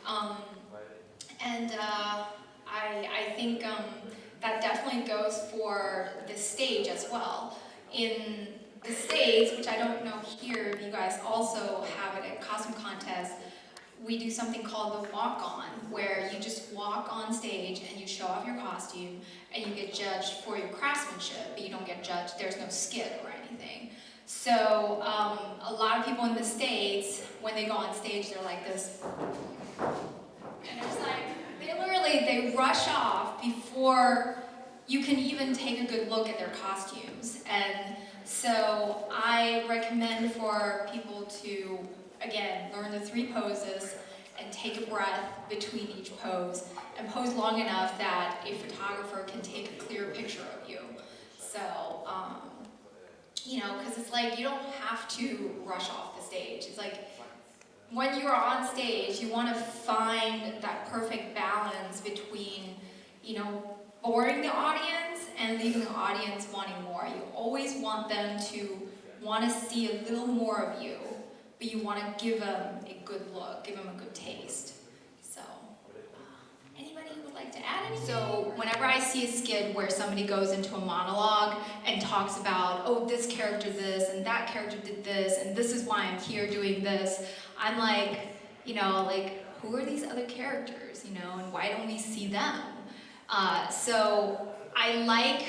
Um, and I think that definitely goes for the stage as well. In the States, which I don't know here, if you guys also have it at costume contests, we do something called the walk-on, where you just walk on stage and you show off your costume and you get judged for your craftsmanship, but you don't get judged, there's no skit or anything. So a lot of people in the States, when they go on stage, they're like this. And it's like, they rush off before you can even take a good look at their costumes. And so I recommend for people to, again, learn the 3 poses and take a breath between each pose and pose long enough that a photographer can take a clear picture of you. So, you know, because it's like you don't have to rush off the stage. It's like when you're on stage, you want to find that perfect balance between, you know, boring the audience and leaving the audience wanting more. You always want them to want to see a little more of you, but you want to give them a good look, give them a good taste. So, anybody would like to add anything? So, whenever I see a skit where somebody goes into a monologue and talks about, oh, this character did this, and that character did this, and this is why I'm here doing this, I'm like, you know, like, who are these other characters, you know, and why don't we see them? So I like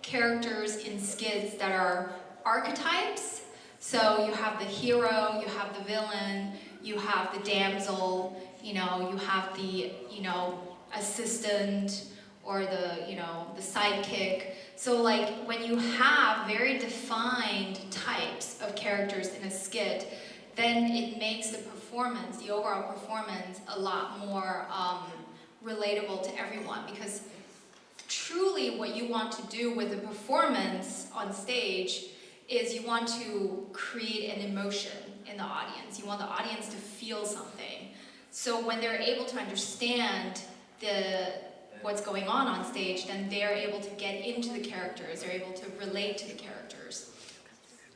characters in skits that are archetypes. So you have the hero, you have the villain, you have the damsel, you know, you have the, you know, assistant or the, you know, the sidekick. So like when you have very defined types of characters in a skit, then it makes the performance, the overall performance, a lot more relatable to everyone, because truly what you want to do with a performance on stage is you want to create an emotion in the audience. You want the audience to feel something. So when they're able to understand what's going on stage, then they're able to get into the characters, they're able to relate to the characters.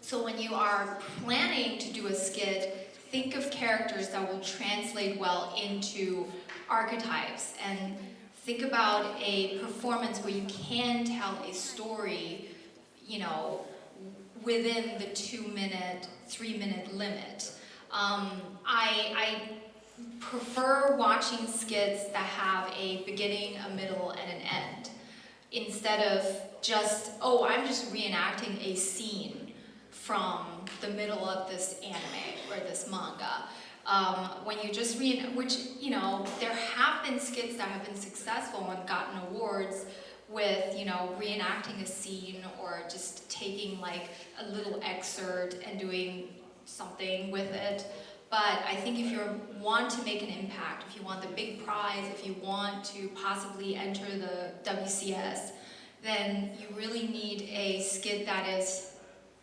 So when you are planning to do a skit, think of characters that will translate well into archetypes, and think about a performance where you can tell a story, you know, within the 2-minute, 3-minute limit. I prefer watching skits that have a beginning, a middle, and an end, instead of just, oh, I'm just reenacting a scene from the middle of this anime or this manga. When you just which, you know, there have been skits that have been successful and gotten awards with, you know, reenacting a scene or just taking like a little excerpt and doing something with it. But I think if you want to make an impact, if you want the big prize, if you want to possibly enter the WCS, then you really need a skit that is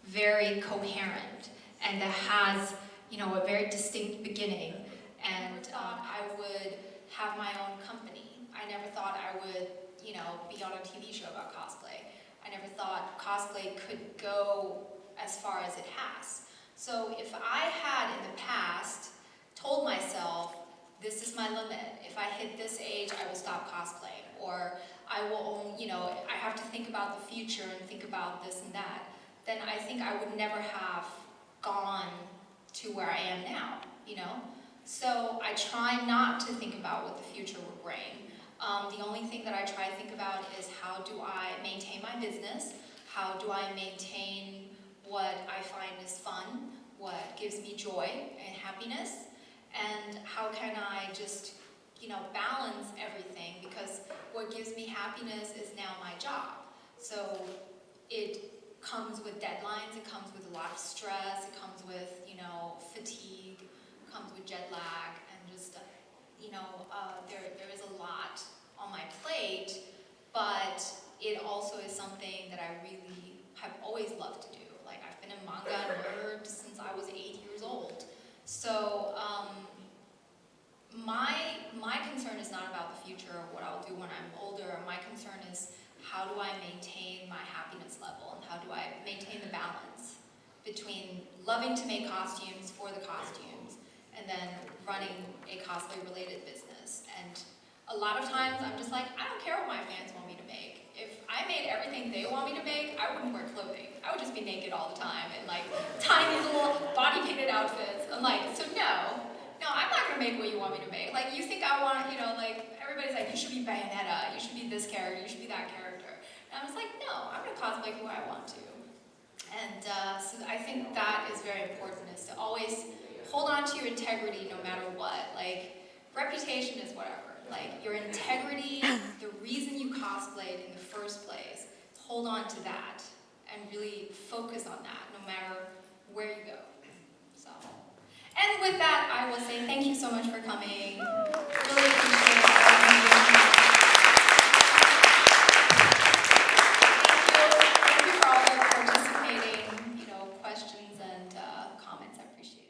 very coherent and that has, you know, a very distinct beginning. And I would have my own company. I never thought I would, you know, be on a TV show about cosplay. I never thought cosplay could go as far as it has. So if I had in the past told myself, this is my limit, if I hit this age, I will stop cosplaying, or I will only, you know, I have to think about the future and think about this and that, then I think I would never have gone to where I am now, you know? So I try not to think about what the future will bring. The only thing that I try to think about is, how do I maintain my business? How do I maintain what I find is fun, what gives me joy and happiness? And how can I just, you know, balance everything? Because what gives me happiness is now my job. So it comes with deadlines, it comes with a lot of stress, it comes with, you know, fatigue, it comes with jet lag, and just, you know, there is a lot on my plate, but it also is something that I really have always loved to do. Like, I've been a manga nerd since I was 8 years old. So my concern is not about the future or what I'll do when I'm older. My concern is, how do I maintain my happiness level, and how do I maintain the balance between loving to make costumes for the costumes and then running a cosplay-related business. And a lot of times I'm just like, I don't care what my fans want me to make. If I made everything they want me to make, I wouldn't wear clothing. I would just be naked all the time and like tiny little body-painted outfits. I'm like, so no, I'm not gonna make what you want me to make. Like, you think I want, like, everybody's like, you should be Bayonetta, you should be this character, you should be that character. And I was like, no, I'm gonna cosplay who I want to. And so I think that is very important, is to always hold on to your integrity no matter what. Like, reputation is whatever. Like, your integrity, the reason you cosplayed in the first place, hold on to that and really focus on that no matter where you go. So, and with that, I will say thank you so much for coming. Really appreciate it. Thank you for all the participating, questions and comments. I appreciate it.